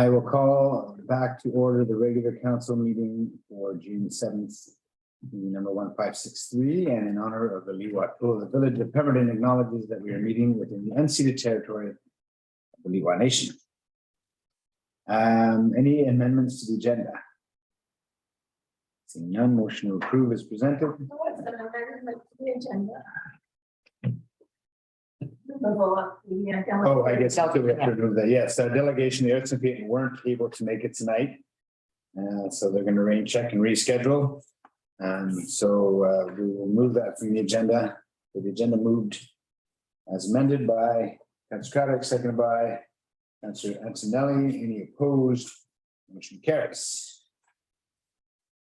I will call back to order the regular council meeting for June 7th, number 1563, and in honor of the Leewat Pool, the Village of Pemberton acknowledges that we are meeting within the unceded territory of the Leewat Nation. Any amendments to the agenda? Seeing none, motion to approve is presented. What's an amendment to the agenda? Oh, I guess we have to remove that. Yes, our delegation, the Arts and Theatre, weren't able to make it tonight. So they're going to rain check and reschedule. So we will move that from the agenda. The agenda moved as amended by Councilor Craddock, seconded by Councilor Antonelli. Any opposed? Motion carries.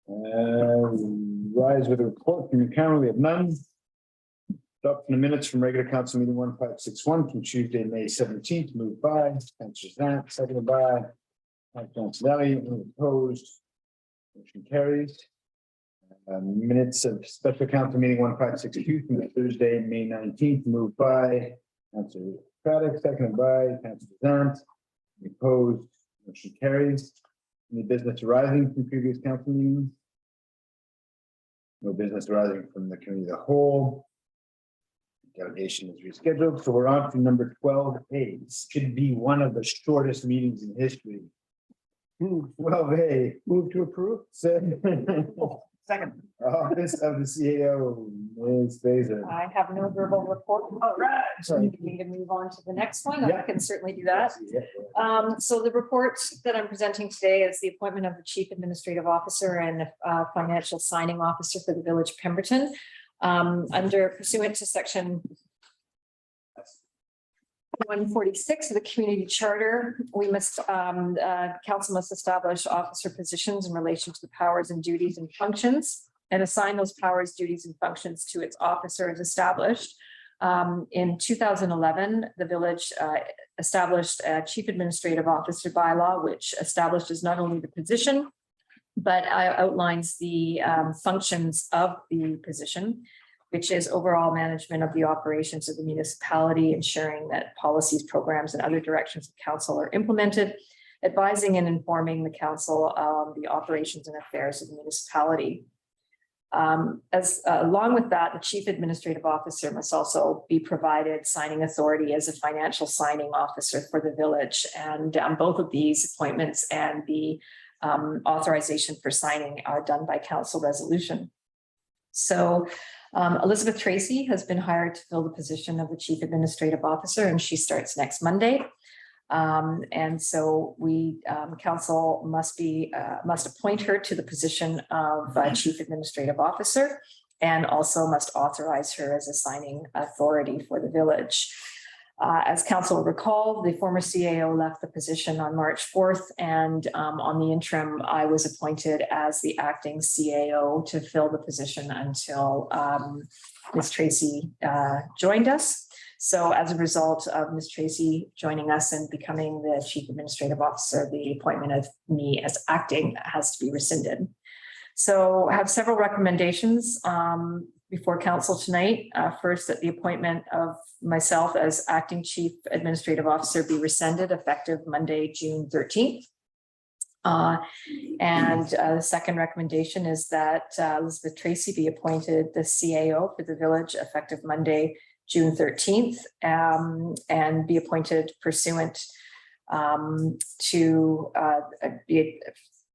Rise with a report from your camera. We have none. Adopting the minutes from regular council meeting 1561 from Tuesday, May 17th, moved by Councilor Zant, seconded by Councilor Antonelli. Any opposed? Motion carries. Minutes of special council meeting 1562 from Thursday, May 19th, moved by Councilor Craddock, seconded by Councilor Zant. Any opposed? Motion carries. Any business arising from previous council meetings? No business arising from the committee of the whole. Delegation is rescheduled, so we're on to number 12A. This could be one of the shortest meetings in history. 12A, move to approve. Second. Office of the CAO, Ms. Fazer. I have no verbal report. All right. So we can move on to the next one. Yeah. I can certainly do that. Yeah. So the report that I'm presenting today is the appointment of the Chief Administrative Officer and Financial Signing Officer for the Village of Pemberton. Under pursuant to section 146 of the community charter, we must council must establish officer positions in relation to the powers and duties and functions and assign those powers, duties and functions to its officer as established. In 2011, the village established a chief administrative officer bylaw, which establishes not only the position, but outlines the functions of the position, which is overall management of the operations of the municipality, ensuring that policies, programs, and other directions of council are implemented, advising and informing the council of the operations and affairs of the municipality. Along with that, the chief administrative officer must also be provided signing authority as a financial signing officer for the village. And both of these appointments and the authorization for signing are done by council resolution. So Elizabeth Tracy has been hired to fill the position of the Chief Administrative Officer, and she starts next Monday. And so we council must appoint her to the position of Chief Administrative Officer, and also must authorize her as a signing authority for the village. As council will recall, the former CAO left the position on March 4th, and on the interim, I was appointed as the acting CAO to fill the position until Ms. Tracy joined us. So as a result of Ms. Tracy joining us and becoming the Chief Administrative Officer, the appointment of me as acting has to be rescinded. So I have several recommendations before council tonight. First, that the appointment of myself as acting Chief Administrative Officer be rescinded effective Monday, June 13th. The second recommendation is that Elizabeth Tracy be appointed the CAO for the village effective Monday, June 13th, and be appointed pursuant to be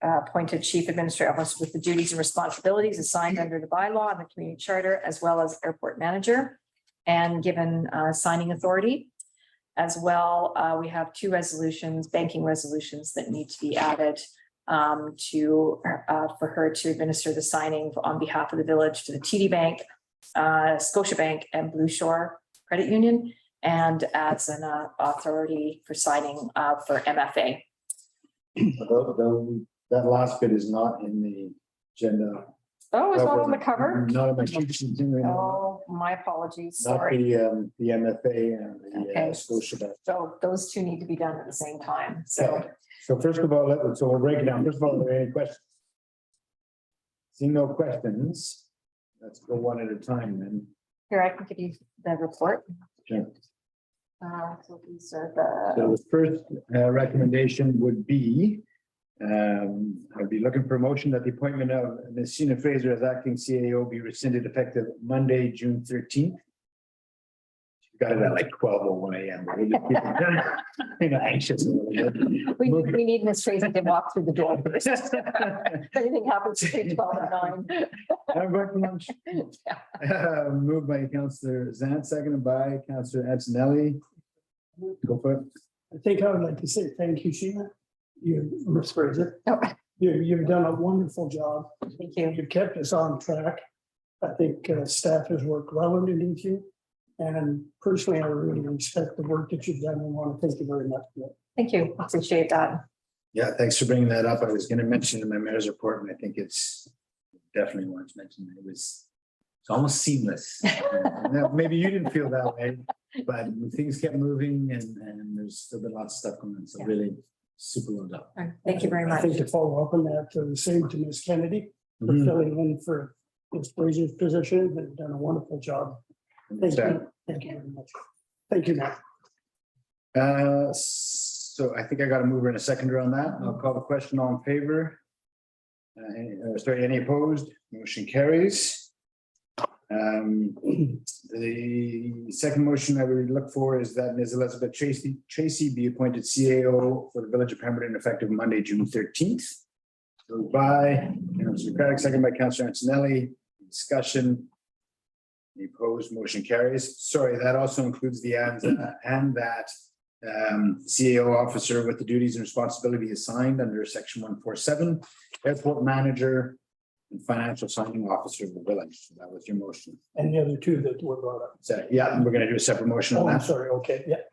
appointed Chief Administrative Officer with the duties and responsibilities assigned under the bylaw and the community charter, as well as airport manager, and given signing authority. As well, we have two resolutions, banking resolutions, that need to be added for her to administer the signing on behalf of the village to the TD Bank, Scotiabank, and Blue Shore Credit Union, and as an authority for signing for MFA. That last bit is not in the agenda. Oh, it's not on the cover? Not in my sheet. Oh, my apologies, Not sorry. the MFA and the Okay. Scotiabank. So those two need to be done at the same time, so. Okay. So first of all, so we'll break it down. First of all, are there any questions? Seeing no questions, let's go one at a time then. Here, I can give you the report. Sure. So these are the, So the first recommendation would be, I'd be looking for a motion that the appointment of Ms. Sheena Fraser as acting CAO be rescinded effective Monday, June 13th. Got it at like 12:01 a.m. We're just getting anxious a little bit. we need Ms. Tracy to walk through the door first. If anything happens between 12 and 9. I'm going for lunch. Moved by Councillor Zant, seconded by Councillor Antonelli. Go for it. I think I would like to say thank you, Sheena. Ms. Fraser. Oh. You've done a wonderful job. Thank you. You kept us on track. I think staff has worked well underneath you. And personally, I really respect the work that you've done and want to thank you very much for it. Thank you. Appreciate that. Yeah, thanks for bringing that up. I was going to mention in my mayor's report, and I think it's definitely want to mention that it's almost seamless. Now, maybe you didn't feel that way, but things kept moving and there's still been lots of stuff going on. So Yeah. really super well done. All right, thank you very I much. think to follow up on that, the same to Ms. Kennedy for Mhm. filling in for Ms. Fraser's position. They've done a wonderful job. Thank you. Thank you very much. Thank you, Matt. So I think I got a mover and a seconder on that. I'll call the question. All in favor? Any opposed? Motion carries. The second motion I would look for is that Ms. Elizabeth Tracy be appointed CAO for the Village of Pemberton effective Monday, June 13th. Moved by Councillor Craddock, second by Councillor Antonelli. Discussion. Any opposed? Motion carries. Sorry, that also includes the and that CAO officer with the duties and responsibility assigned under section 147, airport manager and financial signing officer of the village. So that was your motion. And the other two that were brought up. So yeah, we're gonna do a separate motion Oh, on I'm that. sorry. Okay, yeah.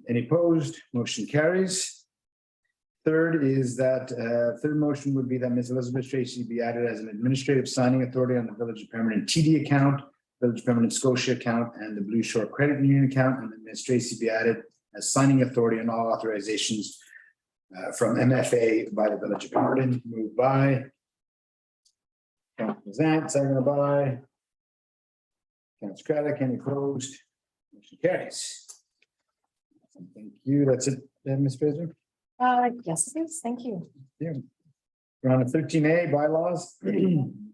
Any opposed? Motion carries. Third is that, third motion would be that Ms. Elizabeth Tracy be added as an administrative signing authority on the Village of Pemberton TD account, Village of Pemberton Scotia account, and the Blue Shore Credit Union account, and that Ms. Tracy be added as signing authority on all authorizations from MFA by the Village of Pemberton. Moved by Councilor Zant, seconded by Councilor Craddock. Any opposed? Motion carries. Thank you. That's it, Ms. Fraser. Yes, please. Thank you. We're on 13A bylaws.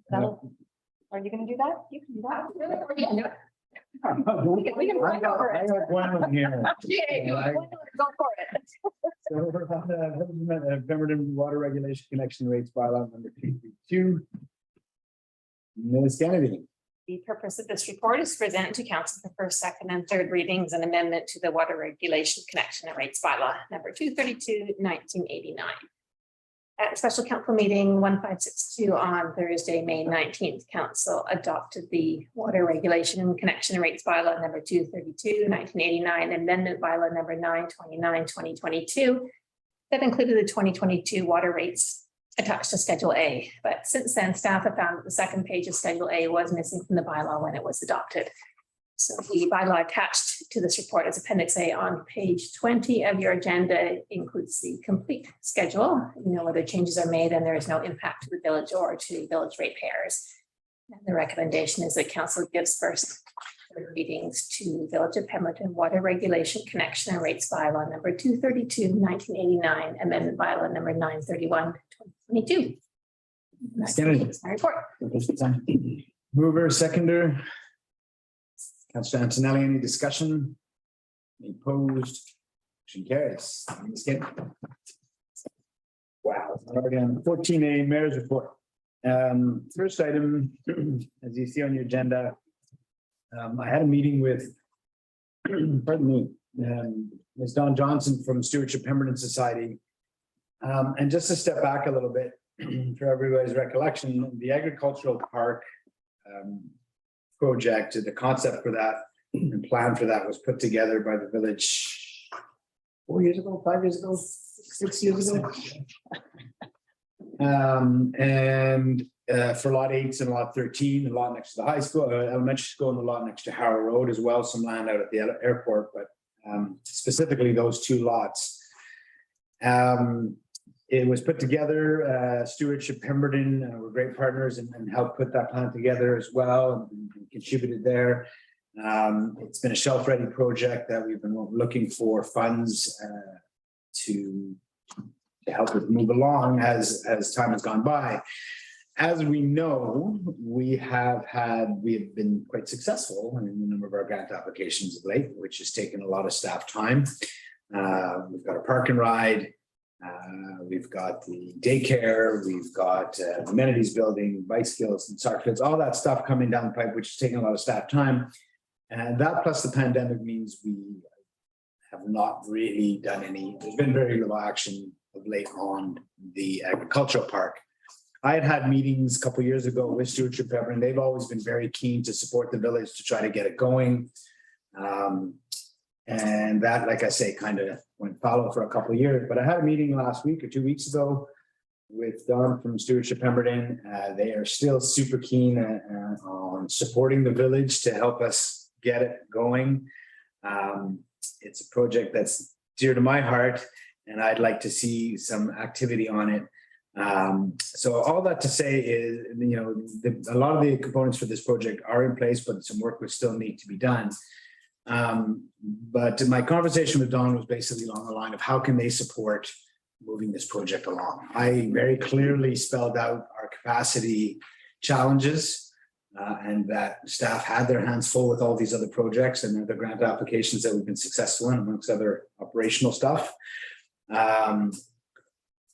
That'll- Are you gonna do that? You can do that. We can I fight over got it. one here. Okay, I- go for it. So we're on the Pemberton Water Regulation Connection Rates bylaw number 232. Ms. Kennedy. The purpose of this report is to present to council for first, second, and third readings an amendment to the water regulation connection and rates bylaw number 232, 1989. At a special council meeting 1562 on Thursday, May 19th, council adopted the water regulation and connection and rates bylaw number 232, 1989, amendment bylaw number 929, 2022 that included the 2022 water rates attached to Schedule A. But since then, staff have found that the second page of Schedule A was missing from the bylaw when it was adopted. So the bylaw attached to this report as Appendix A on page 20 of your agenda includes the complete schedule. No other changes are made and there is no impact to the village or to village ratepayers. And the recommendation is that council gives first readings to Village of Pemberton Water Regulation Connection and Rates Bylaw number 232, 1989, amendment bylaw number 931, 2022. Ms. Kennedy. That's my report. Mover, seconder. Councilor Antonelli, any discussion? Any opposed? Motion carries. Ms. Kennedy. Wow. Already on 14A, Mayor's report. First item, as you see on your agenda, I had a meeting with, pardon me, Ms. Dawn Johnson from Stewardship Pemberton Society. And just to step back a little bit for everybody's recollection, the agricultural park project, the concept for that and plan for that was put together by the village 4 years ago, 5 years ago, 6 years ago. For lot 8 and lot 13, the lot next to the high school, elementary school, and the lot next to Harrow Road as well, some land out at the airport, but specifically those two lots. It was put together, Stewardship Pemberton were great partners and helped put that plan together as well and contributed there. It's been a shelf-ready project that we've been looking for funds to help it move along as time has gone by. As we know, we have been quite successful in a number of our grant applications of late, which has taken a lot of staff time. We've got a park and ride. We've got the daycare, we've got amenities building, bicycles and soccer fields, all that stuff coming down the pipe, which is taking a lot of staff time. And that plus the pandemic means we have not really done there's been very little action of late on the agricultural park. I had meetings a couple of years ago with Stewardship Pepper, and they've always been very keen to support the village to try to get it going. And that, like I say, kind of went fallow for a couple of years. But I had a meeting last week or 2 weeks ago with Don from Stewardship Pemberton. They are still super keen on supporting the village to help us get it going. It's a project that's dear to my heart, and I'd like to see some activity on it. So all that to say is, a lot of the components for this project are in place, but some work would still need to be done. But my conversation with Don was basically along the line of how can they support moving this project along. I very clearly spelled out our capacity challenges and that staff had their hands full with all these other projects and other grant applications that we've been successful in, amongst other operational stuff.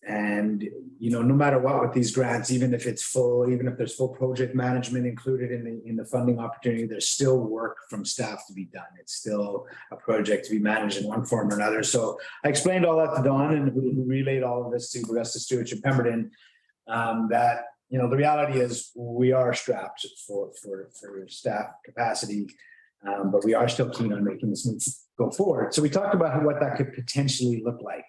And no matter what with these grants, even if there's full project management included in the funding opportunity, there's still work from staff to be done. It's still a project to be managed in one form or another. So I explained all that to Don, and we relayed all of this to the rest of Stewardship Pemberton. That the reality is we are strapped for staff capacity, but we are still keen on making this move go forward. So we talked about what that could potentially look like.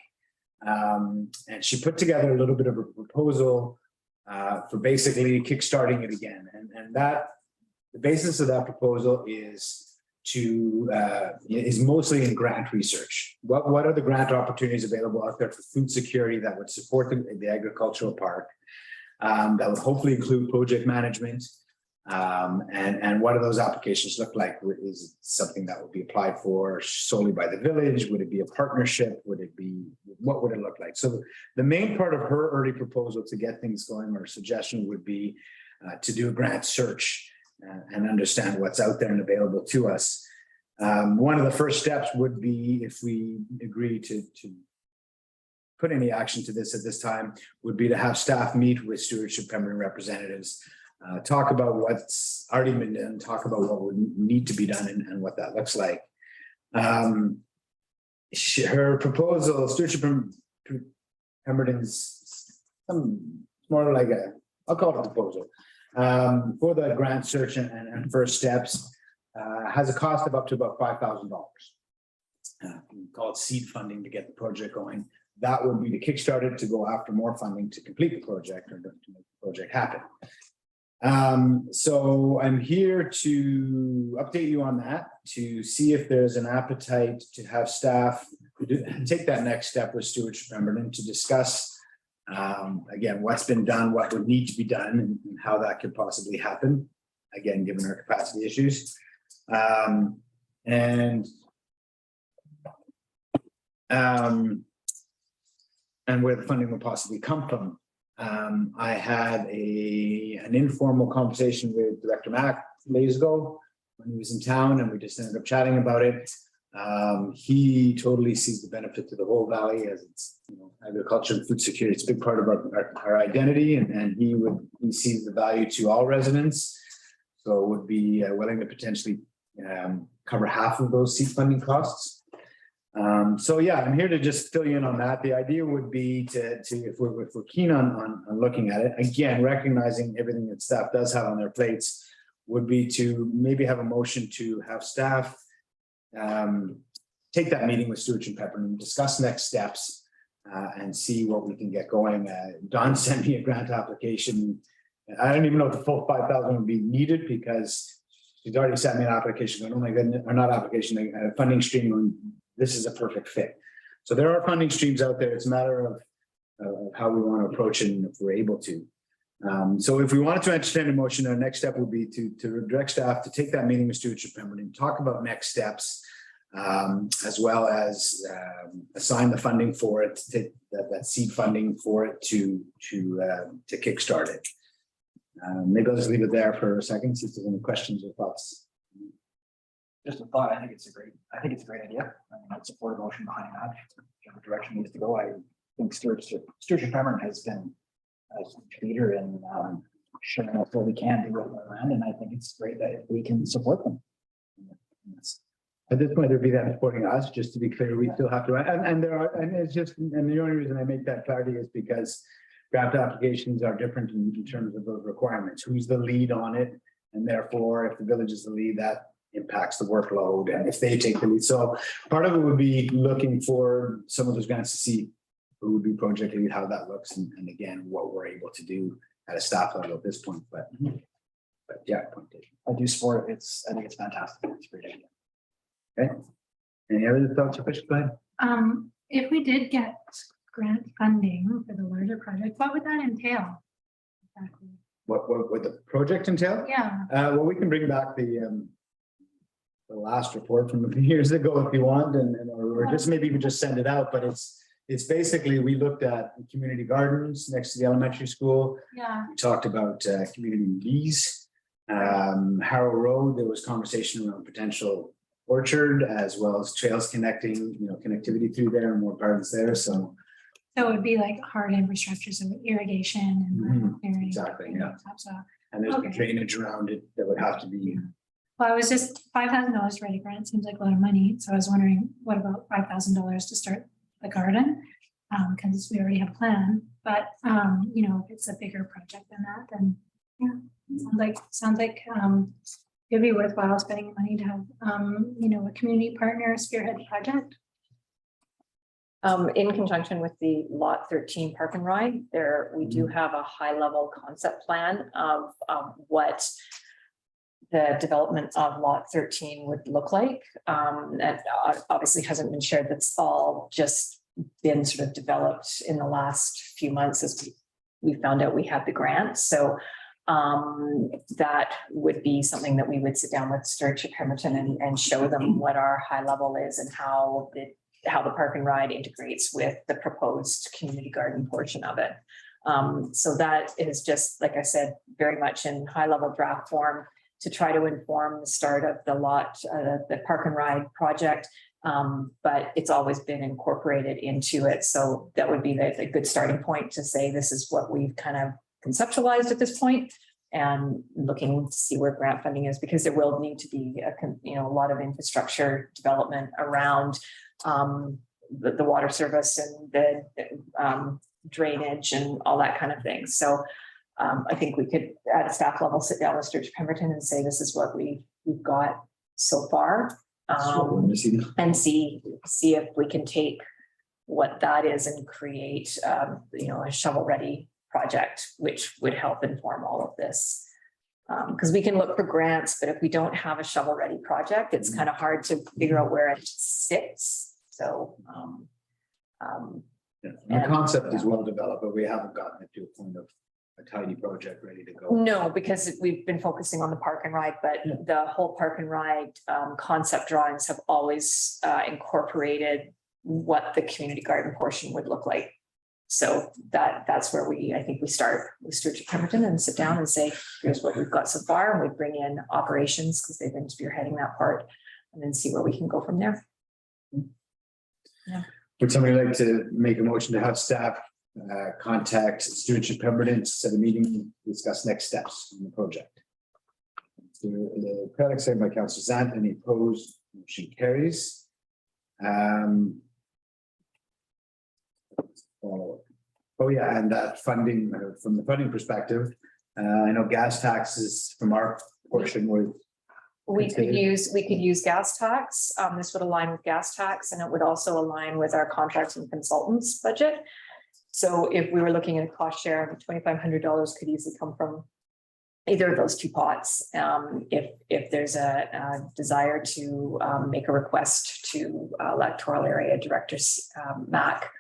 And she put together a little bit of a proposal for basically kickstarting it again. And that the basis of that proposal is mostly in grant research. What are the grant opportunities available out there for food security that would support the agricultural park? That would hopefully include project management. And what do those applications look like? Is it something that would be applied for solely by the village? Would it be a partnership? What would it look like? So the main part of her early proposal to get things going, or suggestion, would be to do a grant search and understand what's out there and available to us. One of the first steps would be, if we agree to put any action to this at this time, would be to have staff meet with Stewardship Pemberton representatives. Talk about what's already been done, talk about what would need to be done and what that looks like. Her proposal, Stewardship Pemberton's more like I'll call it a proposal, for the grant search and first steps, has a cost of up to about $5,000. Call it seed funding to get the project going. That would be to kickstart it, to go after more funding to complete the project or to make the project happen. So I'm here to update you on that, to see if there's an appetite to have staff take that next step with Stewardship Pemberton to discuss, again, what's been done, what would need to be done, and how that could possibly happen, again, given our capacity issues. And where the funding will possibly come from. I had an informal conversation with Director Mack days ago when he was in town, and we just ended up chatting about it. He totally sees the benefit to the whole valley, as it's agriculture and food security. It's a big part of our identity, and he sees the value to all residents. So would be willing to potentially cover half of those seed funding costs. So yeah, I'm here to just fill you in on that. The idea would be to if we're keen on looking at it, again, recognizing everything that staff does have on their plates, would be to maybe have a motion to have staff take that meeting with Stewardship Pepperton and discuss next steps and see what we can get going. Don sent me a grant application. I don't even know if the full 5,000 would be needed, because she's already sent me an application. Oh my goodness, or not application, a funding stream. This is a perfect fit. So there are funding streams out there. It's a matter of how we want to approach it and if we're able to. So if we wanted to entertain a motion, our next step would be to direct staff to take that meeting with Stewardship Pemberton, talk about next steps, as well as assign the funding for it, to take that seed funding for it to kickstart it. Maybe I'll just leave it there for a second, see if there's any questions or thoughts. Just a thought, I think it's a great idea. I'd support a motion behind that. The direction needs to go. I think Stewardship Pemberton has been a huge leader in showing us what we can do with our land, and I think it's great that if we can support them. At this point, there'd be that supporting us, just to be clear, we still have to, and there are, and it's just, and the only reason I make that clarity is because draft applications are different in terms of those requirements. Who's the lead on it? And therefore, if the village is the lead, that impacts the workload, and if they take the lead. So part of it would be looking for some of those grants to see who would be project lead, how that looks, and again, what we're able to do at a staff level at this point. But yeah, point taken. I do support it. I think it's fantastic. It's a great idea. Okay. Any other thoughts or questions? Go ahead. If we did get grant funding for the larger project, what would that entail? Exactly. What would the project entail? Yeah, Well, we can bring back the last report from a few years ago if you want, or just maybe even just send it out, but it's basically, we looked at community gardens next to the elementary school. yeah, We talked about community bees. Harrow Road, there was conversation around potential orchard as well as trails connecting, connectivity through there and more gardens there. So so it would be like hard infrastructures of irrigation and clearing. exactly, yeah. So, and there's the Okay. drainage around it that would have to be. well, I was just $5,000 to write a grant seems like a lot of money. So I was wondering, what about $5,000 to start the garden? Because we already have a plan, but if it's a bigger project than that, then yeah, sounds like it'd be worthwhile spending money to have a community partner spearhead the project. In conjunction with the Lot 13 Park and Ride, we do have a high-level concept plan of what the development of Lot 13 would look like. And obviously hasn't been shared. That's all just been sort of developed in the last few months as we found out we had the grant. So that would be something that we would sit down with Stewardship Pemberton and show them what our high level is and how the Park and Ride integrates with the proposed community garden portion of it. So that is just, like I said, very much in high level draft form to try to inform the start of the Park and Ride project. But it's always been incorporated into it. So that would be the good starting point to say, this is what we've kind of conceptualized at this point, and looking to see where grant funding is, because there will need to be a lot of infrastructure development around the water service and the drainage and all that kind of thing. So I think we could at a staff level sit down with Stewardship Pemberton and say, this is what we've got so far, and see if we can take what that is and create a shovel ready project, which would help inform all of this. Because we can look for grants, but if we don't have a shovel ready project, it's kind of hard to figure out where it sits. So The concept is well developed, but we haven't gotten it to a point of a tidy project ready to go. no, because we've been focusing on the Park and Ride, but the whole Park and Ride concept drawings have always incorporated what the community garden portion would look like. So that's where I think we start with Stewardship Pemberton and sit down and say, here's what we've got so far. And we bring in operations because they've been spearheading that part, and then see where we can go from there. Yeah. Would somebody like to make a motion to have staff contact Stewardship Pemberton to set a meeting to discuss next steps in the project? The Craddock, second by Councillor Zant. Any opposed? Motion carries. Oh yeah, and that funding, from the funding perspective, I know gas taxes from our portion would. We could use gas tax. This would align with gas tax, and it would also align with our contracts and consultants budget. So if we were looking at a cost share, $2,500 could easily come from either of those two pots. If there's a desire to make a request to electoral area director Mac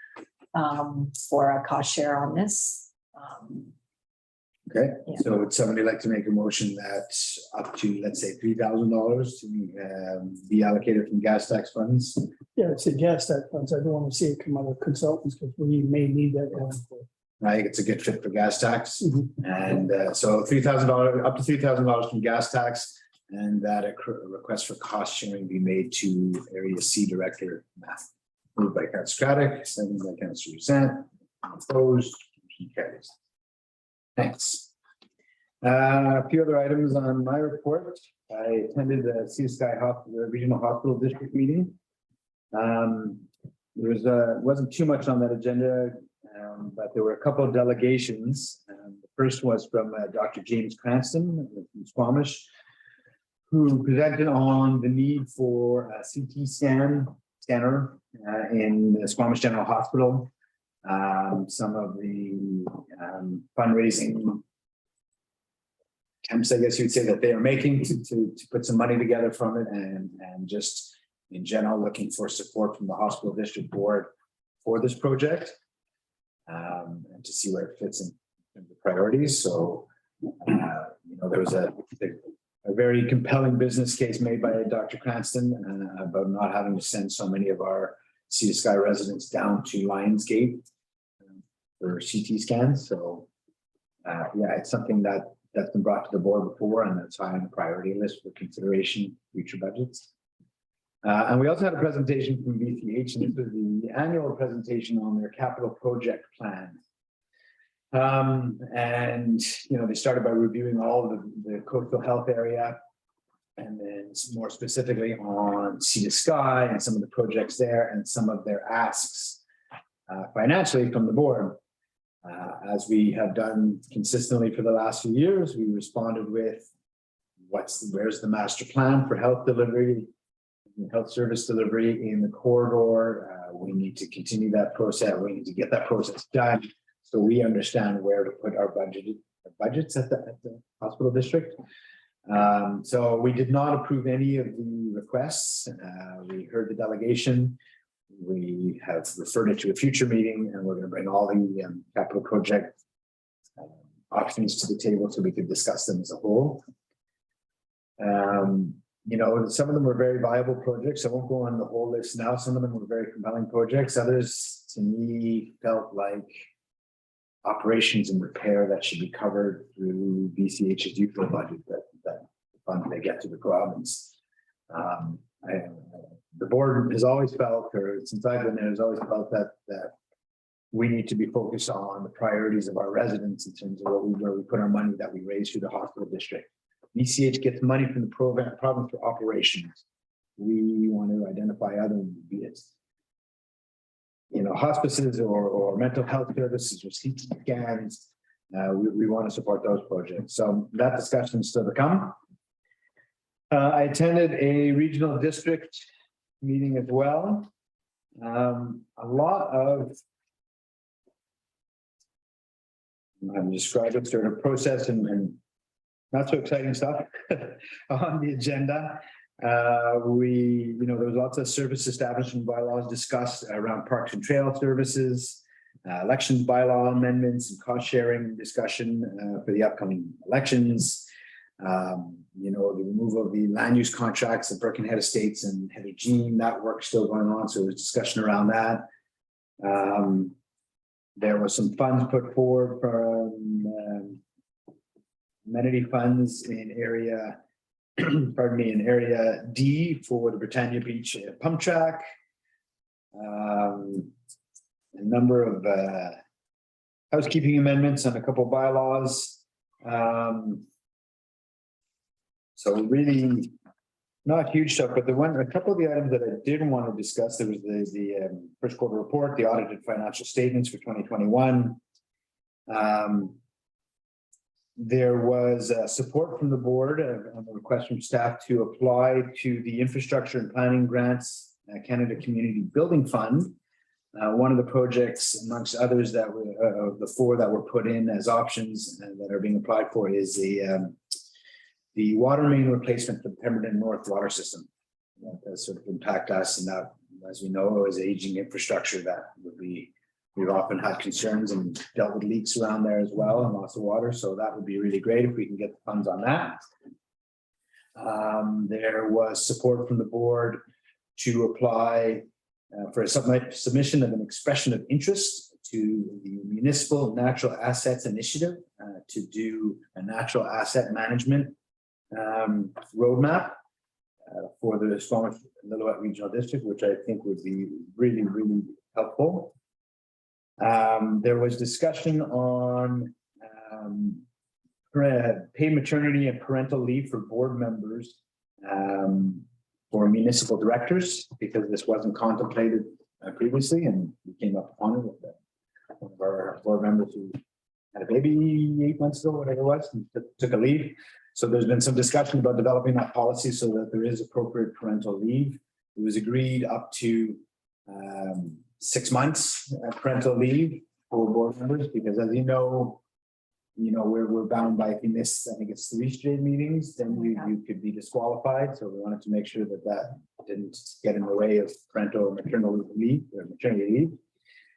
for a cost share on this. Okay, Yeah. so would somebody like to make a motion that up to, let's say, $3,000 to be allocated from gas tax funds? Yeah, it's a gas tax funds. I don't want to see it come out of consultants because we may need that going forward. I think it's a good fit for gas tax. Mhm. And so $3,000, up to $3,000 from gas tax. And that a request for cost sharing be made to Area C Director. Moved by Councilor Craddock, seconded by Councilor Doucette. Opposed, motion carries. Thanks. A few other items on my report. I attended the Sea Sky Regional Hospital District meeting. There wasn't too much on that agenda, but there were a couple of delegations. The first was from Dr. James Cranston from Squamish, who presented on the need for a CT scanner in the Squamish General Hospital. Some of the fundraising attempts, I guess you'd say, that they are making to put some money together from it, and just in general looking for support from the hospital district board for this project, and to see where it fits in the priorities. So there was a very compelling business case made by Dr. Cranston about not having to send so many of our Sea to Sky residents down to Lionsgate for CT scans. So it's something that's been brought to the board before, and that's high on the priority list for consideration future budgets. And we also had a presentation from BCH, and this was the annual presentation on their capital project plan. And they started by reviewing all of the coastal health area, and then more specifically on Sea to Sky and some of the projects there, and some of their asks financially from the board. As we have done consistently for the last few years, we responded with where's the master plan for health delivery, health service delivery in the corridor. We need to continue that process. We need to get that process done so we understand where to put our budgets at the hospital district. So we did not approve any of the requests. We heard the delegation. We have referred it to a future meeting, and we're going to bring all the capital project options to the table so we could discuss them as a whole. Some of them were very viable projects. I won't go on the whole list now. Some of them were very compelling projects. Others, to me, felt like operations and repair that should be covered through BCH's usual budget that fund they get to the province. The board has always felt, or since I've been there, has always felt that we need to be focused on the priorities of our residents in terms of where we put our money that we raise through the hospital district. BCH gets money from the province for operations. We want to identify other, be it hospices or mental health services or CT scans. We want to support those projects. So that discussion is still to come. I attended a regional district meeting as well. A lot of, I'm describing sort of process and not so exciting stuff on the agenda. There was lots of service establishment bylaws discussed around parks and trail services, elections bylaw amendments and cost sharing discussion for the upcoming elections. The removal of the land use contracts at Birkenhead Estates and Heather Jean, that work's still going on. So there's discussion around that. There was some funds put forward from amenity funds in area, in area D for the Britannia Beach pump track. A number of housekeeping amendments on a couple of bylaws. So really not huge stuff, but a couple of the items that I did want to discuss, there was the first quarter report, the audited financial statements for 2021. There was support from the board on the request from staff to apply to the Infrastructure and Planning Grants Canada Community Building Fund. One of the projects, amongst others, that were the four that were put in as options and that are being applied for is the water main replacement for the Pemberton North water system. That does sort of impact us, and that, as we know, is aging infrastructure that would be we've often had concerns and dealt with leaks around there as well and lots of water. So that would be really great if we can get the funds on that. There was support from the board to apply for a submission of an expression of interest to the Municipal Natural Assets Initiative to do a natural asset management roadmap for the Squamish Lillooet Regional District, which I think would be really, really helpful. There was discussion on paid maternity and parental leave for board members for municipal directors, because this wasn't contemplated previously, and we came up upon it with one of our board members who had a baby 8 months ago, whatever it was, and took a leave. So there's been some discussion about developing that policy so that there is appropriate parental leave. It was agreed up to 6 months parental leave for board members, because as you know, we're bound by, if you miss, I think it's 3 straight meetings, then you could be disqualified. So we wanted to make sure that that didn't get in the way of parental or maternal leave or maternity leave.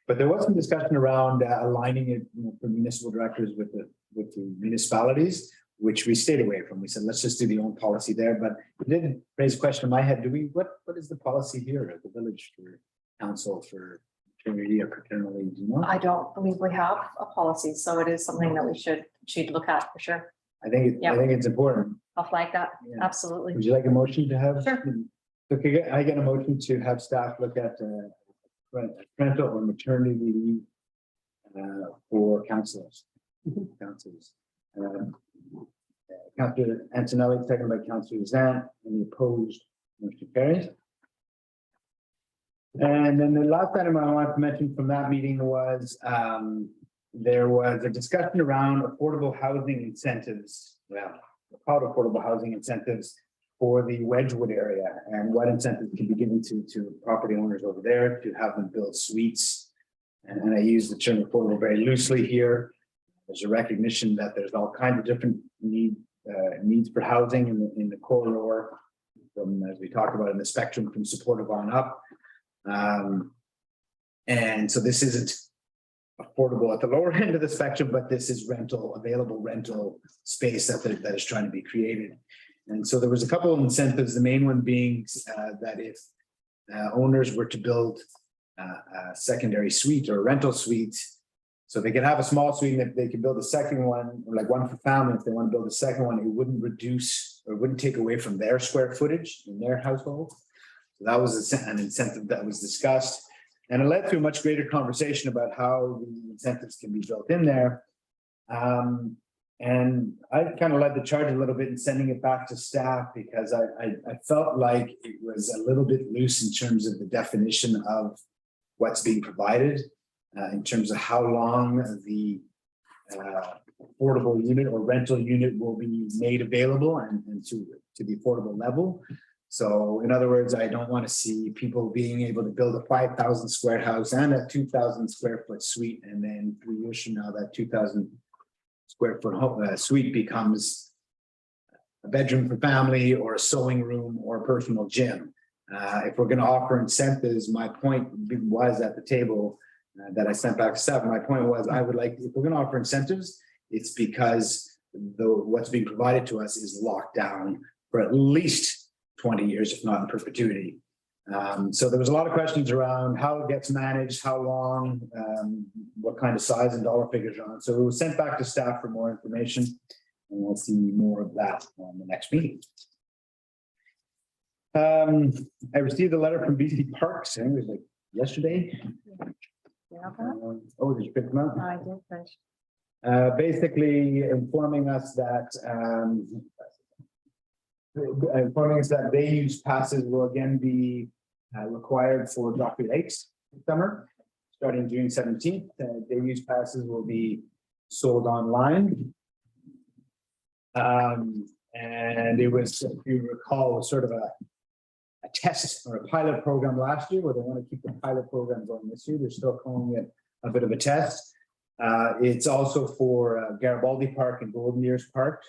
But there was some discussion around aligning it for municipal directors with the municipalities, which we stayed away from. We said, let's just do the own policy there. But it did raise a question in my head. What is the policy here at the village for council for maternity or paternal leave? Do you know? I don't believe we have a policy, so it is something that we should look at for sure. I think it's important. I'll flag that. Yeah. Absolutely. Would you like a motion to have? Sure. Okay, I get a motion to have staff look at parental or maternity leave for councillors. Councillors. Councillor Antonelli, second by Councillor Zant. Any opposed? Motion carries. And then the last item I wanted to mention from that meeting was there was a discussion around affordable housing incentives. Well, called affordable housing incentives for the Wedgwood area, and what incentives can be given to property owners over there to have them build suites. And I use the term affordable very loosely here. There's a recognition that there's all kinds of different needs for housing in the corridor, from, as we talked about, in the spectrum from supportive on up. And so this isn't affordable at the lower end of the spectrum, but this is available rental space that is trying to be created. And so there was a couple of incentives, the main one being that if owners were to build a secondary suite or a rental suite, so they could have a small suite, and if they could build a second one, or like one for family, if they want to build a second one, it wouldn't reduce or wouldn't take away from their square footage in their household. So that was an incentive that was discussed, and it led to a much greater conversation about how the incentives can be built in there. And I kind of led the charge a little bit in sending it back to staff, because I felt like it was a little bit loose in terms of the definition of what's being provided, in terms of how long the affordable unit or rental unit will be made available and to the affordable level. So in other words, I don't want to see people being able to build a 5,000 square house and a 2,000 square foot suite, and then 3 years from now that 2,000 square foot suite becomes a bedroom for family or a sewing room or a personal gym. If we're going to offer incentives, my point was at the table that I sent back to staff. My point was, I would like, if we're going to offer incentives, it's because what's being provided to us is locked down for at least 20 years, if not in perpetuity. So there was a lot of questions around how it gets managed, how long, what kind of size and dollar figures on it. So it was sent back to staff for more information, and we'll see more of that on the next meeting. I received a letter from BC Parks, and it was like yesterday. Oh, did you pick them up? I did finish. Basically informing us that they use passes will again be required for Dockery Lakes this summer, starting June 17th. They use passes will be sold online. And it was, if you recall, sort of a test or a pilot program last year, where they want to keep the pilot program going this year. They're still calling it a bit of a test. It's also for Garibaldi Park and Golden Years Park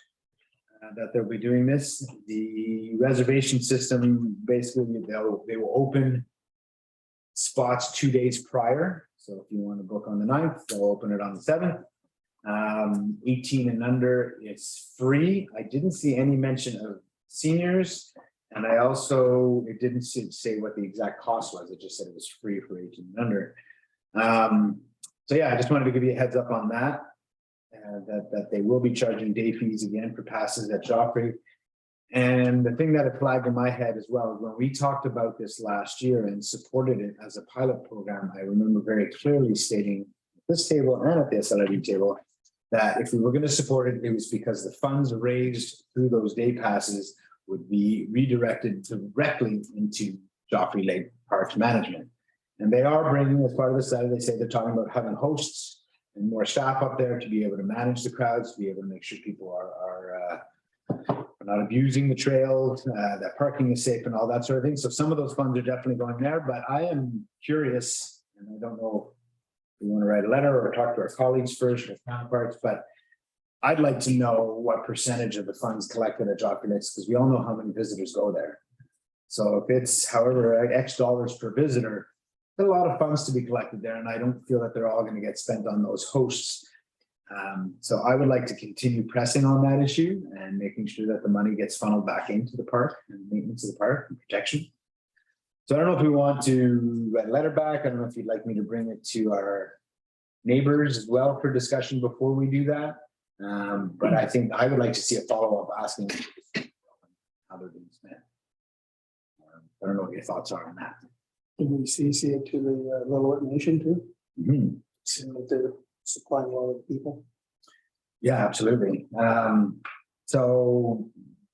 that they'll be doing this. The reservation system, basically, they will open spots 2 days prior. So if you want to book on the 9th, they'll open it on the 7th. 18 and under, it's free. I didn't see any mention of seniors. And I also, it didn't say what the exact cost was. It just said it was free for 18 and under. So yeah, I just wanted to give you a heads up on that. That they will be charging day fees again for passes at Joffrey. And the thing that it flagged in my head as well, when we talked about this last year and supported it as a pilot program, I remember very clearly stating at this table and at the SLRD table that if we were going to support it, it was because the funds raised through those day passes would be redirected directly into Joffrey Lake Parks Management. And they are bringing, as part of the study, they say they're talking about having hosts and more staff up there to be able to manage the crowds, to be able to make sure people are not abusing the trails, that parking is safe and all that sort of thing. So some of those funds are definitely going there, but I am curious, and I don't know if we want to write a letter or talk to our colleagues first or counterparts, but I'd like to know what percentage of the funds collected at Joffrey Lakes, because we all know how many visitors go there. So if it's however X dollars per visitor, there's a lot of funds to be collected there, and I don't feel that they're all going to get spent on those hosts. So I would like to continue pressing on that issue and making sure that the money gets funneled back into the park and maintenance of the park and protection. So I don't know if we want to write a letter back. I don't know if you'd like me to bring it to our neighbors as well for discussion before we do that. But I think I would like to see a follow-up asking how they're being spent. I don't know what your thoughts are on that. Can we CC it to the Little Nation too? Mhm. See that they're supplying a lot of people. Yeah, absolutely. So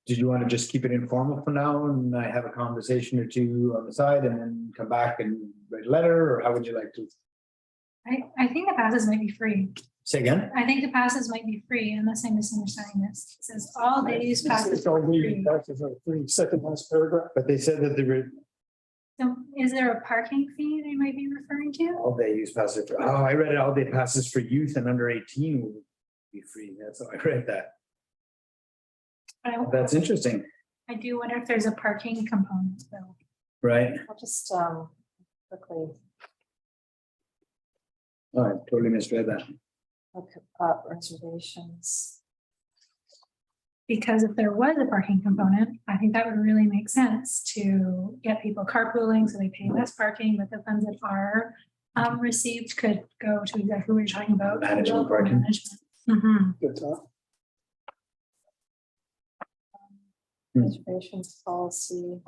did you want to just keep it informal for now and I have a conversation or two on the side and then come back and write a letter, or how would you like to? I think the passes might be free. Say again? I think the passes might be free unless I'm misunderstanding this. It says all days passes. It's all are the free. passes are free, second last paragraph. But they said that they were, So is there a parking fee they might be referring to? all day use passes. Oh, I read it, all day passes for youth and under 18 would be free. That's how I read that. But That's interesting, I do wonder if there's a parking component though. right? I'll just quickly Oh, I totally misread that. look up reservations. Because if there was a parking component, I think that would really make sense to get people carpooling, so they pay less parking, but the funds that are received could go to exactly what you're talking about. Management local parking. management. Mhm. Good talk. Reservations policy.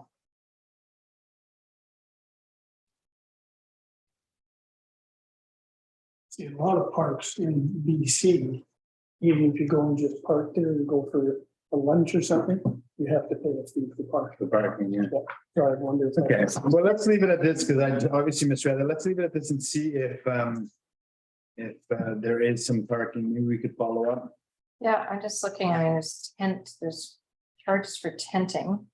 See, a lot of parks in BC, even if you go and just park there and go for a lunch or something, you have to pay a fee for parking. The parking, yeah. So I wonder. if Okay, that's- well, let's leave it at this because I obviously misread it. Let's leave it at this and see if there is some parking, maybe we could follow up. Yeah, I'm just looking, I mean, there's charges for tenting.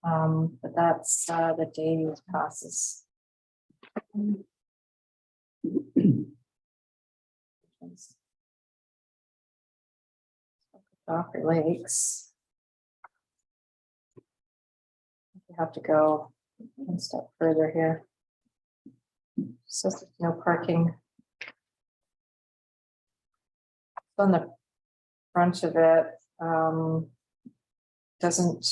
But that's the day passes. Joffrey Lakes. You have to go one step further here. Says there's no parking. On the front of it, doesn't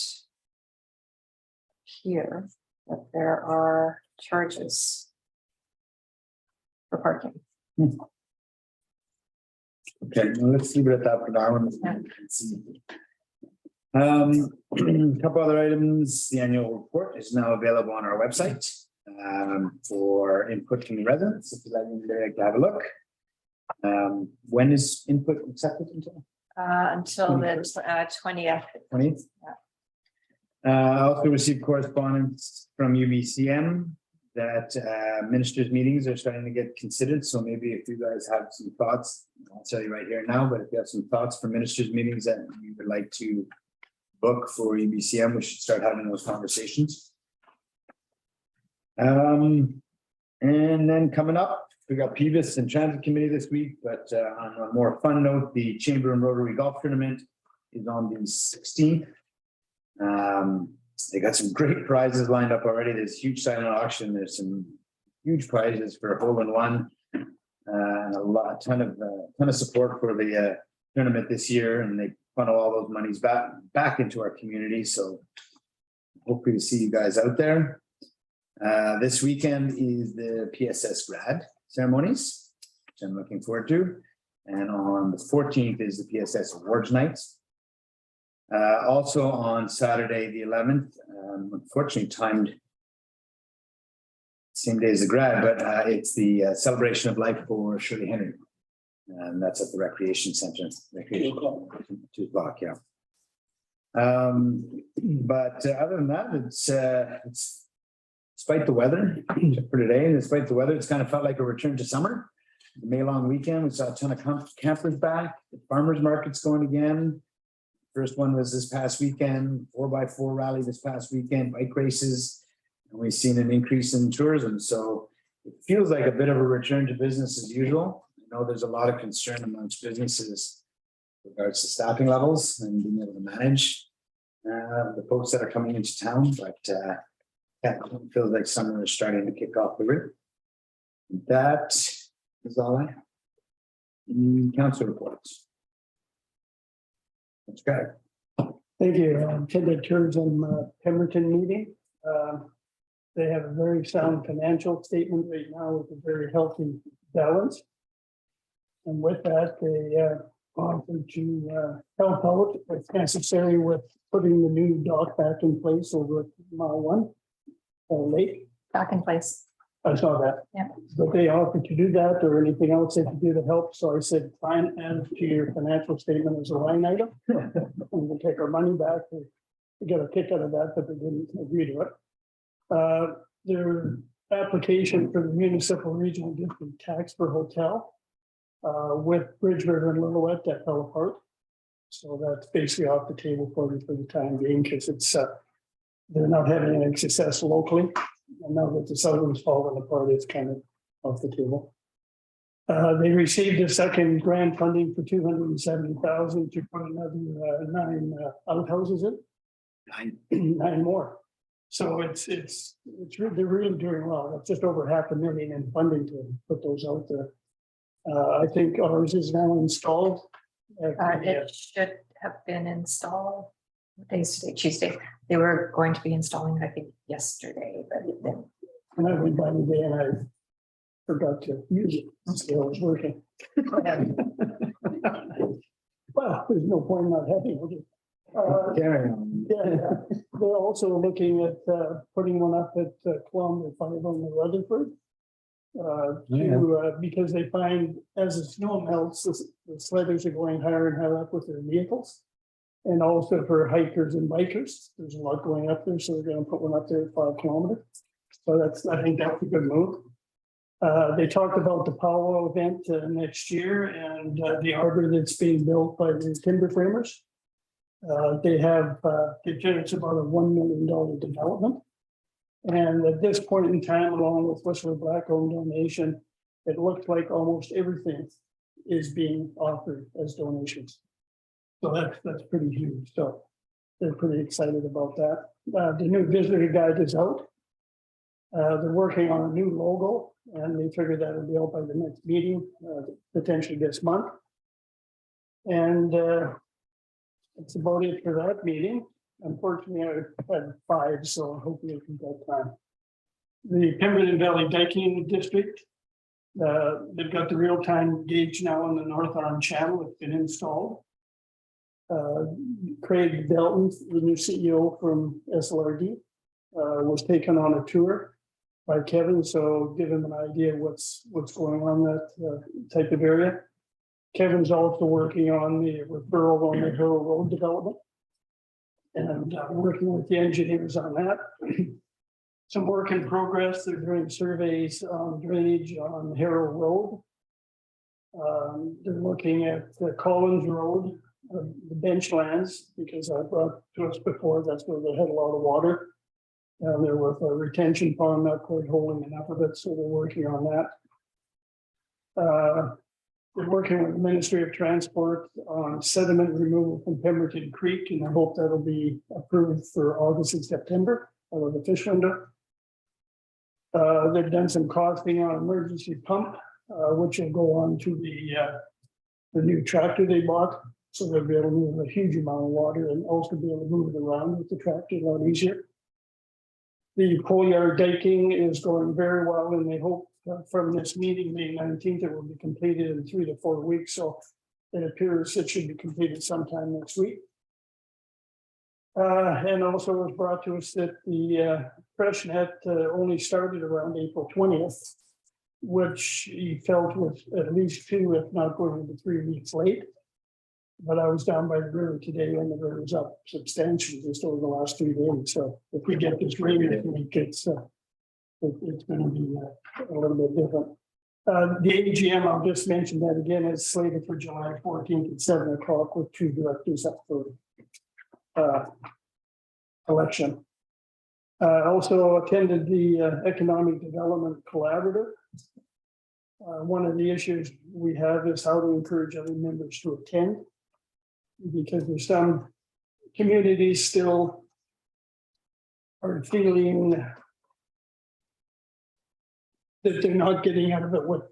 appear that there are charges for parking. Okay, well, let's leave it at that for now. A couple other items. The annual report is now available on our website for input from the residents. If you'd like to have a look. When is input accepted until? Until the 20th. 20th? I also received correspondence from UBCM that ministers' meetings are starting to get considered. So maybe if you guys have some thoughts, I'll tell you right here now, but if you have some thoughts for ministers' meetings that you would like to book for UBCM, we should start having those conversations. And then coming up, we got PVIS and Transit Committee this week, but on a more fun note, the Chamber and Rotary Golf Tournament is on the 16th. They got some great prizes lined up already. There's huge silent auction. There's some huge prizes for a hole in one. And a ton of support for the tournament this year, and they funnel all those monies back into our community. So hopefully to see you guys out there. This weekend is the PSS grad ceremonies, which I'm looking forward to. And on the 14th is the PSS awards nights. Also on Saturday, the 11th, unfortunately timed same day as the grad, but it's the celebration of life for Shirley Henry. And that's at the Recreation Center. 2 o'clock, yeah. But other than that, it's despite the weather for today, and despite the weather, it's kind of felt like a return to summer. The May long weekend, we saw a ton of campers back. The farmers market's going again. First one was this past weekend, 4x4 rally this past weekend, bike races. And we've seen an increase in tourism. So it feels like a bit of a return to business as usual. I know there's a lot of concern amongst businesses with regards to staffing levels and being able to manage the folks that are coming into town, but yeah, it feels like summer is starting to kick off the rip. That is all I have. Council reports. That's good. Thank you. Attended tourism Pemberton meeting. They have a very sound financial statement right now with a very healthy balance. And with that, they offered to help out if necessary with putting the new dock back in place over at Mile 1 Lake. Back in place. I saw that. Yeah. But they offered to do that or anything else they could do to help. So I said, fine, add it to your financial statement as a line item. And we'll take our money back. We got a kick out of that, but they didn't agree to it. Their application for the municipal regional district tax for hotel with Bridge River and Lillooet that fell apart. So that's basically off the table for me for the time being because it's they're not having any success locally. And now that the southern's falling apart, it's kind of off the table. They received a second grant funding for $270,000 to put another 9 outhouses in. 9 more. So they're really doing well. It's just over $500,000 in funding to put those out there. I think ours is now installed. It should have been installed. What day is today? Tuesday. They were going to be installing it, I think, yesterday, but then. And I went by the day and I forgot to use it. Still was working. Well, there's no point in not having it. Carry on. Yeah, they're also looking at putting one up at kilometer 5 on the Rutherford. Because they find as the snow melts, the sledders are going higher and higher up with their vehicles. And also for hikers and bikers, there's a lot going up there, so they're going to put one up there at 5 kilometers. So I think that's a good move. They talked about the powwow event next year and the arbor that's being built by the timber framers. It's about a $1 million development. And at this point in time, along with Whistler Black-owned donation, it looks like almost everything is being offered as donations. So that's pretty huge. So they're pretty excited about that. The new visitor guide is out. They're working on a new logo and they figured that would be out by the next meeting, potentially this month. And that's about it for that meeting. Unfortunately, I had 5, so hopefully I can get time. The Pemberton Valley Diking District, they've got the real-time gauge now in the North Arm Channel. It's been installed. Craig Belton, the new CEO from SLRD, was taken on a tour by Kevin, so give him an idea what's going on in that type of area. Kevin's also working on the referral on the Harrow Road development. And working with the engineers on that. Some work in progress. They're doing surveys on drainage on Harrow Road. They're looking at the Collins Road, the benchlands, because I brought to us before, that's where they had a lot of water. There was a retention pond not quite holding enough of it, so they're working on that. Been working with the Ministry of Transport on sediment removal from Pemberton Creek, and I hope that'll be approved for August and September of the fish window. They've done some costing on emergency pump, which will go on to the new tractor they bought. So they'll be able to move a huge amount of water and also be able to move it around with the tractor a lot easier. The pole yard diking is going very well, and they hope from this meeting, May 19th, it will be completed in 3 to 4 weeks. So it appears it should be completed sometime next week. And also it was brought to us that the fresh net only started around April 20th, which he felt was at least 2, if not going into 3 weeks late. But I was down by the river today and the river was up substantially just over the last 3 days. So if we get this rain, I think it's going to be a little bit different. The AGM, I'll just mention that again, is slated for July 14th at 7 o'clock with 2 directors up for election. Also attended the Economic Development Collaborative. One of the issues we have is how to encourage other members to attend, because there's some communities still are feeling that they're not getting out of it what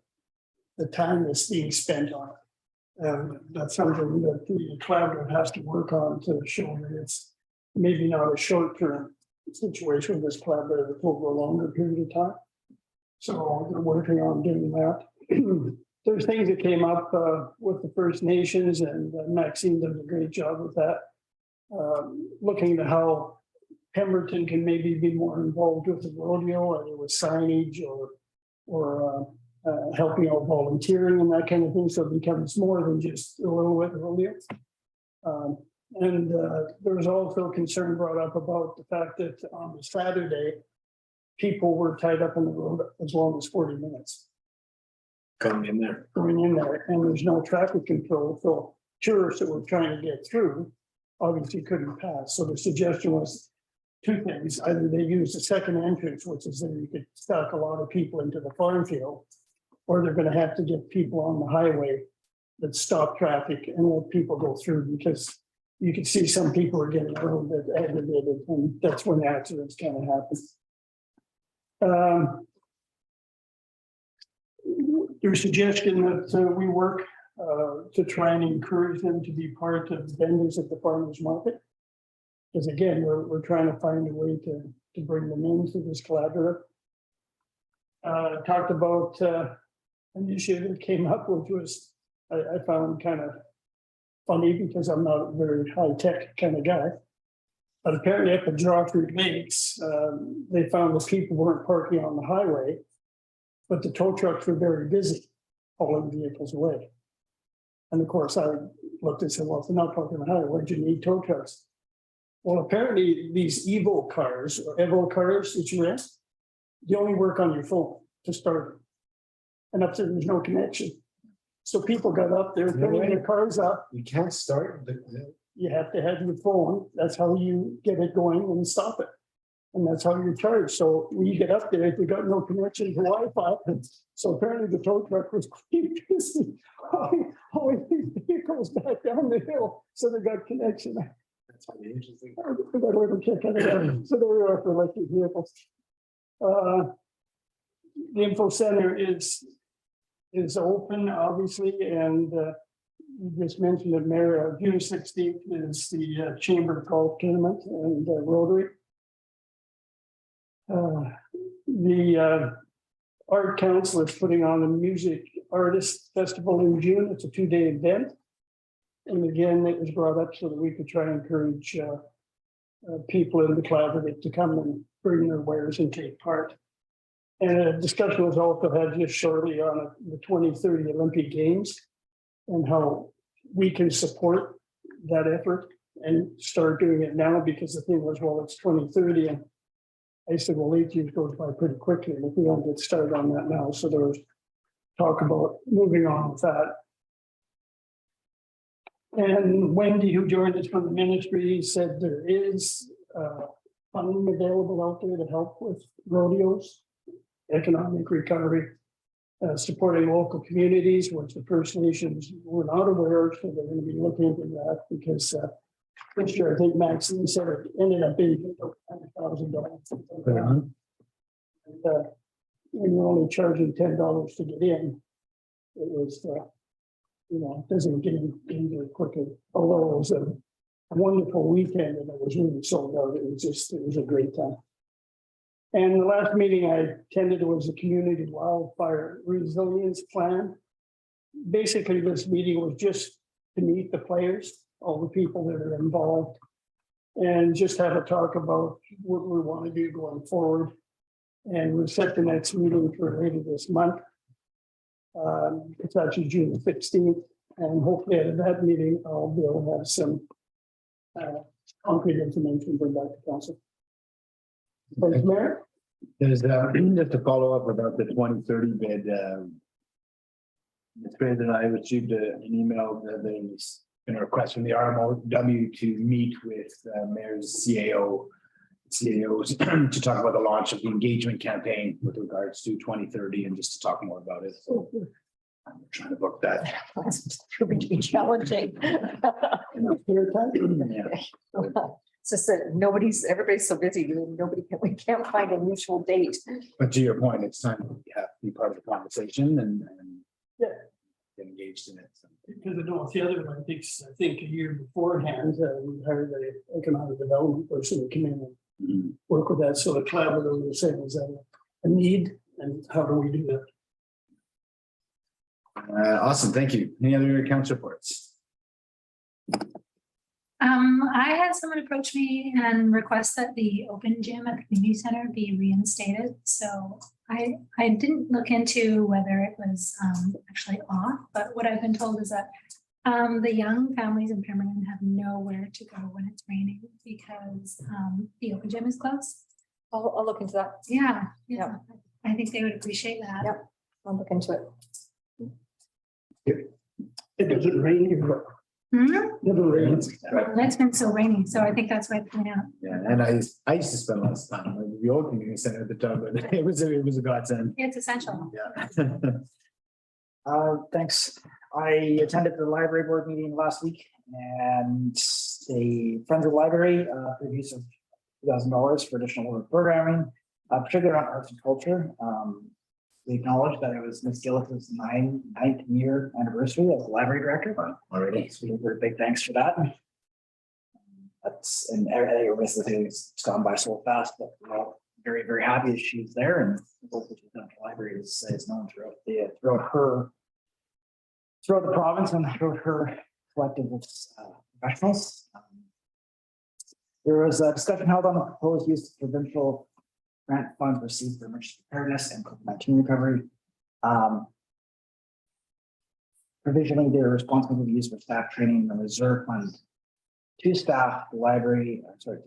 the time that's being spent on it. That's something that the collaborative has to work on to show that it's maybe not a short-term situation with this collaborative, it's over a longer period of time. So they're working on doing that. There's things that came up with the First Nations, and Maxine does a great job with that. Looking at how Pemberton can maybe be more involved with the rodeo, whether with signage or helping out volunteering and that kind of thing. So it becomes more than just a little bit of rodeo. And there was also concern brought up about the fact that on Saturday, people were tied up on the road as long as 40 minutes. Going in there. Going in there, and there's no traffic control, so tourists that were trying to get through obviously couldn't pass. So the suggestion was 2 things: either they use the second entrance, which is that you could stack a lot of people into the farm field, or they're going to have to get people on the highway that stop traffic and let people go through, because you could see some people are getting a little bit aggravated, and that's when accidents kind of happen. There's suggestion that we work to try and encourage them to be part of vendors at the farmers market. Because again, we're trying to find a way to bring them into this collaborative. Talked about an issue that came up, which was I found kind of funny because I'm not a very high-tech kind of guy. But apparently at the Drawford Lakes, they found that people weren't parking on the highway, but the tow trucks were very busy hauling vehicles away. And of course, I looked and said, well, if they're not parking on the highway, why'd you need tow trucks? Well, apparently these Evo cars or Evo cars that you rent, they only work on your phone to start. And up there, there's no connection. So people got up there, turning their cars up. You can't start. You have to have your phone. That's how you get it going and stop it. And that's how you're charged. So when you get up there, they got no connection to Wi-Fi. So apparently the tow truck was quite busy hauling these vehicles back down the hill. So they got connection. That's really interesting. I got a little kick out of that. So there we are for electric vehicles. The info center is open, obviously, and you just mentioned that Mayor, June 16th is the Chamber Golf Tournament and Rotary. The Art Council is putting on a music artist festival in June. It's a 2-day event. And again, it was brought up so that we could try and encourage people in the collaborative to come and bring their wares and take part. And a discussion was also had just shortly on the 2030 Olympic Games and how we can support that effort and start doing it now, because the thing was, well, it's 2030. And I said, well, 8 years goes by pretty quickly, and if we don't get started on that now. So there was talk about moving on with that. And Wendy, who joined us from the ministry, said there is funding available out there to help with rodeos, economic recovery. supporting local communities, which the First Nations were not aware of, so they're going to be looking into that because this year, I think Maxine said it ended up being $100,000. When you're only charging $10 to get in, it was, it doesn't get in very quickly, although it was a wonderful weekend and it was really sold out. It was a great time. And the last meeting I attended was a community wildfire resilience plan. Basically, this meeting was just to meet the players, all the people that are involved, and just have a talk about what we want to do going forward. And we'll set the next meeting for later this month. It's actually June 16th, and hopefully at that meeting, I'll be able to have some concrete information to bring back to council. Thanks, Mayor. There's just to follow up about the 2030 bid. Ms. Fraser and I received an email that there's been a request from the RMOW to meet with mayor's CAOs to talk about the launch of the engagement campaign with regards to 2030 and just to talk more about it. So I'm trying to book that. It's proving to be challenging. It's just that everybody's so busy, we can't find a mutual date. But to your point, it's time to be part of the conversation and Yeah. get engaged in it. So. Because I know with the other one, I think a year beforehand, we hired an economic development person to come in and work with that. So the collaborator was saying, is that a need and how do we do that? Awesome, thank you. Any other council reports? I had someone approach me and request that the open gym at the community center be reinstated. So I didn't look into whether it was actually off, but what I've been told is that the young families in Pemberton have nowhere to go when it's raining because the open gym is closed. I'll look into that. Yeah. I think they would appreciate that. Yep. I'll look into it. It doesn't rain here. Never rains. It's been so rainy, so I think that's why it's coming out. Yeah, and I used to spend lots of time at the old community center at the time, but it was a godsend. It's essential. Yeah. Thanks. I attended the library board meeting last week and the Friends of the Library, for the use of $2,000 for additional programming, particularly on arts and culture. We acknowledged that it was Ms. Gillis's ninth year anniversary as the library director. Already. So we were big thanks for that. And it's gone by so fast, but we're all very, very happy that she's there and both what she's done at the library is known throughout the province and throughout her collective of professionals. There was a discussion held on the proposed use of provincial grant funds received for emergency preparedness and COVID-19 recovery. Provisionally, they are responsible for the use for staff training and reserve fund to staff the library for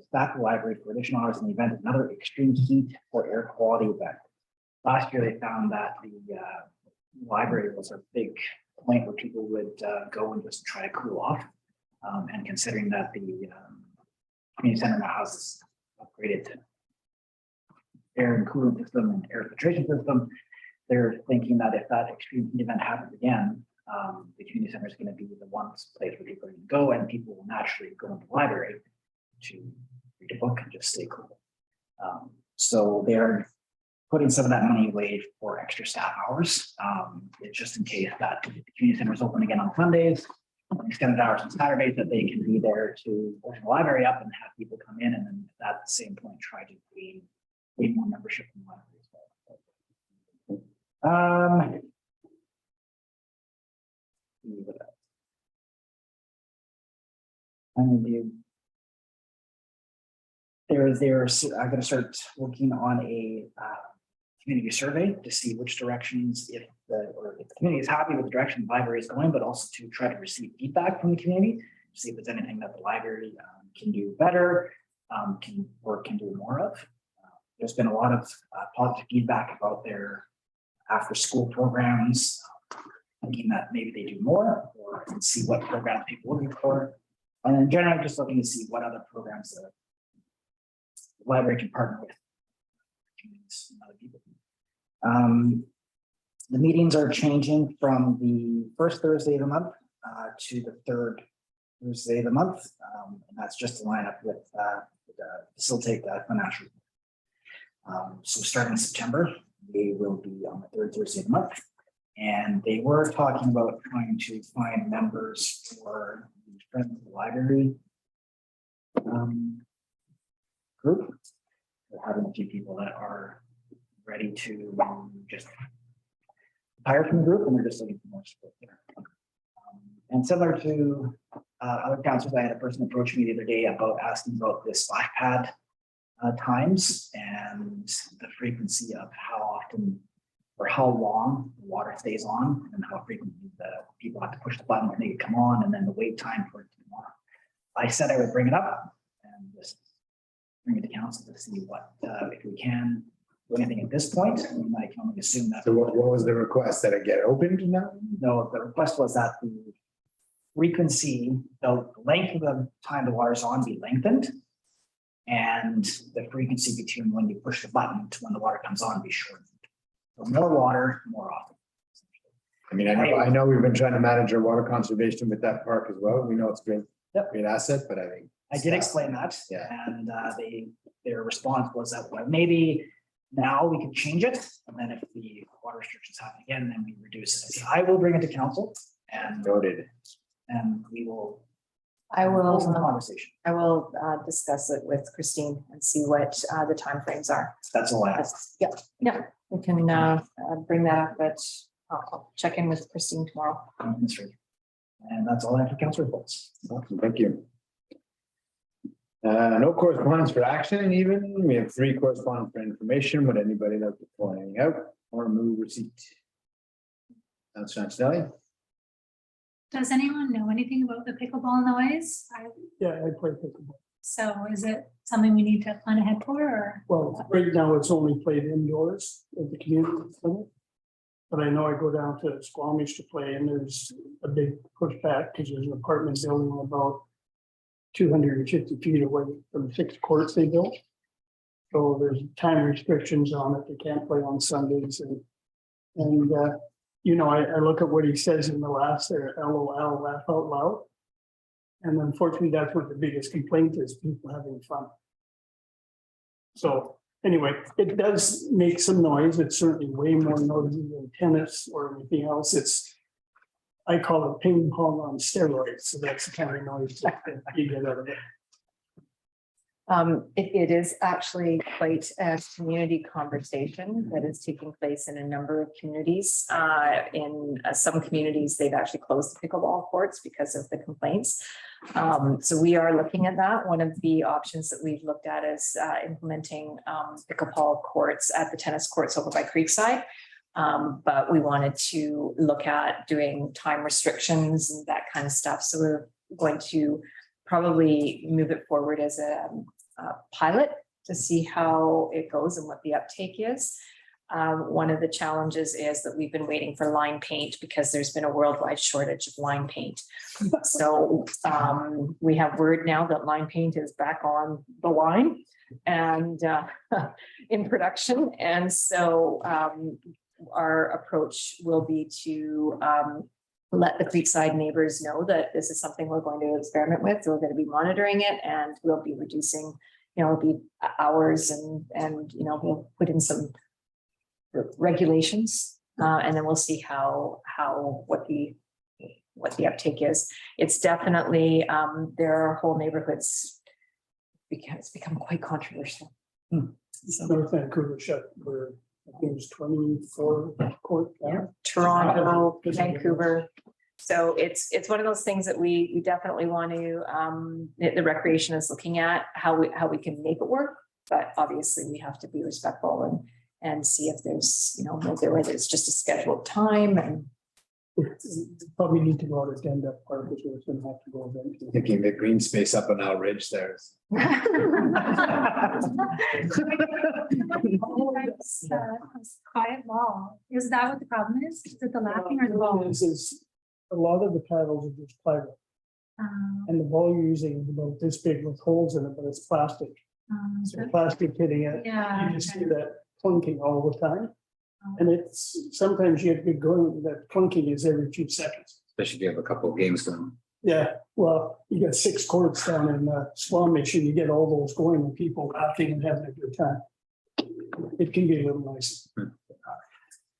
additional hours in the event of another extreme heat or air quality event. Last year, they found that the library was a big point where people would go and just try to cool off. And considering that the community center now has this upgraded air and cooling system and air filtration system, they're thinking that if that extreme heat event happens again, the community center is going to be the one place where people are going to go and people will naturally go into the library to read a book and just stay cool. So they're putting some of that money away for extra staff hours. It's just in case that the community center is open again on Sundays, extended hours on Saturdays, that they can be there to open the library up and have people come in and then at the same point try to gain more membership in the library as well. I'm going to start working on a community survey to see which directions, if the community is happy with the direction the library is going, but also to try to receive feedback from the community, to see if there's anything that the library can do better, can do more of. There's been a lot of positive feedback about their after-school programs, thinking that maybe they do more or see what programs people are looking for. And then generally just looking to see what other programs the library can partner with communities and other people. The meetings are changing from the first Thursday of the month to the third Thursday of the month. And that's just to line up with facilitate that financial. So starting in September, they will be on the third Thursday of the month. And they were talking about trying to find members for the Friends of the Library group. We're having a few people that are ready to just hire from the group, and they're just looking for more support there. And similar to other councils, I had a person approach me the other day about asking about the splash pad times and the frequency of how often or how long the water stays on and how frequently the people have to push the button when they come on, and then the wait time for it to come on. I said I would bring it up and just bring it to council to see what, if we can do anything at this point. And I can only assume that. So what was the request? That it get opened now? No, the request was that the frequency, the length of the time the water's on be lengthened. And the frequency between when you push the button to when the water comes on be shortened. So more water, more often. I mean, I know we've been trying to manage our water conservation with that park as well. We know it's great, great asset, but I think. I did explain that. Yeah. And their response was that, well, maybe now we can change it. And then if the water restrictions happen again, then we reduce it. I said, I will bring it to council and Noted. we will. I Hold some will, conversation. I will discuss it with Christine and see what the timeframes are. That's all I have. Yeah, we can bring that up, but I'll check in with Christine tomorrow. And that's all I have for council reports. Awesome, thank you. No correspondence for action even. We have 3 correspondence for information. Would anybody like to pull anything out or move receipt? Councilor Antonelli? Does anyone know anything about the pickleball noise? Yeah, I play pickleball. So is it something we need to plan ahead for, or? Well, right now it's only played indoors at the community center. But I know I go down to Squamish to play, and there's a big pushback because there's an apartment building about 250 feet away from 6 courts they built. So there's time restrictions on it. They can't play on Sundays and you know, I look at what he says in the last there, LOL, laugh out loud. And unfortunately, that's what the biggest complaint is, people having fun. So anyway, it does make some noise. It's certainly way more noisy than tennis or anything else. I call it ping pong on steroids. So that's the kind of noise that you get out of it. It is actually quite a community conversation that is taking place in a number of communities. In some communities, they've actually closed the pickleball courts because of the complaints. So we are looking at that. One of the options that we've looked at is implementing pickleball courts at the tennis courts over by Creekside. But we wanted to look at doing time restrictions and that kind of stuff. So we're going to probably move it forward as a pilot to see how it goes and what the uptake is. One of the challenges is that we've been waiting for line paint because there's been a worldwide shortage of line paint. So we have word now that line paint is back on the line and in production. And so our approach will be to let the Creekside neighbors know that this is something we're going to experiment with. So we're going to be monitoring it, and we'll be reducing, it'll be hours and we'll put in some regulations, and then we'll see what the uptake is. It's definitely there are whole neighborhoods because it's become quite controversial. North Vancouver shut for, I think it was 24 court. Toronto, Vancouver. So it's one of those things that we definitely want to, the recreation is looking at how we can make it work, but obviously we have to be respectful and see if there's, whether it's just a scheduled time and. Probably need to go out again, that part, which was gonna have to go eventually. Thinking the green space up on Owl Ridge there. Quiet ball. Is that what the problem is? Is it the laughing or the ball? Is a lot of the paddles are just plywood, and the ball you're using is about this big with holes in it, but it's plastic. So plastic hitting it, Yeah. you just see that clunking all the time. And it's, sometimes you have to go, that clunking is every few seconds. Especially if you have a couple of games going. Yeah, well, you got 6 courts down in Squamish and you get all those going and people laughing and having a good time. It can be a little nice.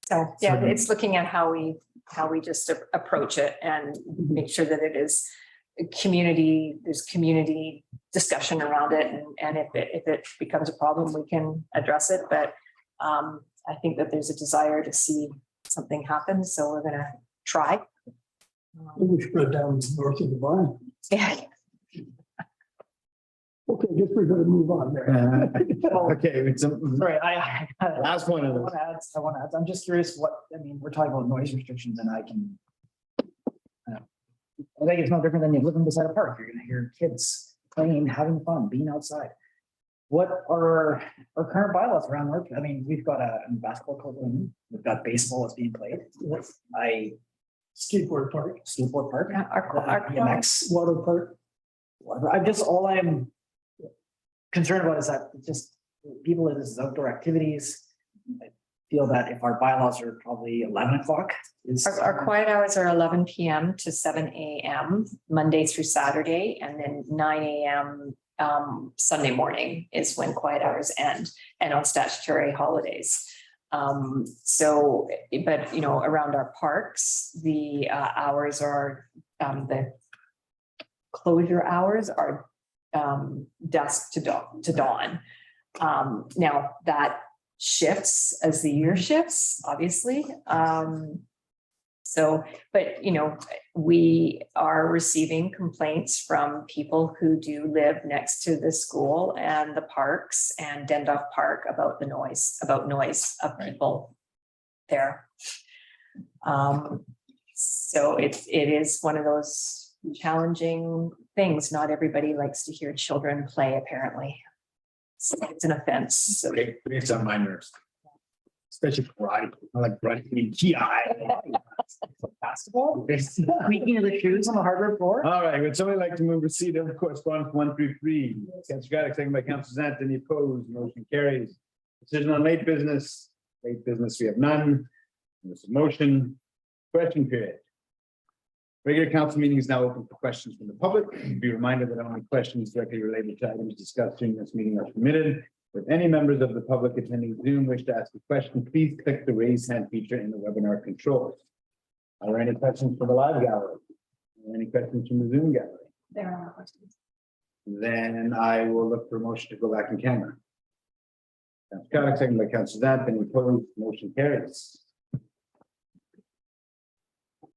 So, yeah, it's looking at how we just approach it and make sure that it is there's community discussion around it. And if it becomes a problem, we can address it. But I think that there's a desire to see something happen. So we're gonna try. We should go down north of the barn. Yeah. Okay, I guess we're gonna move on there. Okay, it's a Sorry, I last one of want those. to add, I'm just curious what, I mean, we're talking about noise restrictions and I think it's no different than you living beside a park. You're gonna hear kids playing, having fun, being outside. What are our current bylaws around work? I mean, we've got a basketball court, we've got baseball that's being played. Skateboard park, Skateboard park. Yeah, our BMX. water park. All I'm concerned about is that just people in this outdoor activities. I feel that if our bylaws are probably 11 o'clock is. Our quiet hours are 11 PM to 7 AM, Monday through Saturday, and then 9 AM Sunday morning is when quiet hours end, and on statutory holidays. So, but you know, around our parks, the hours are, the closure hours are dusk to dawn. Now that shifts as the year shifts, obviously. So, but you know, we are receiving complaints from people who do live next to the school and the parks and Dendorf Park about noise of people there. So it is one of those challenging things. Not everybody likes to hear children play, apparently. So it's an offense. So It's on my nerves. Especially karate. I like karate. Basketball, squeaking of the shoes on the hardwood floor. All right, would somebody like to move receipt of correspondence 133? Councilor Gaddick, second by Councilor Zant, any opposed? Motion carries. Decision on late business, we have none. There's a motion, question period. Regular council meeting is now open for questions from the public. Be reminded that only questions directly related to items discussed during this meeting are permitted. If any members of the public attending Zoom wish to ask a question, please click the raise hand feature in the webinar controls. Are there any questions from the live gallery? Are there any questions from the Zoom gallery? there are no questions. Then I will look for a motion to go back in camera. Councilor Gaddick, second by Councilor Zant, any opposed? Motion carries.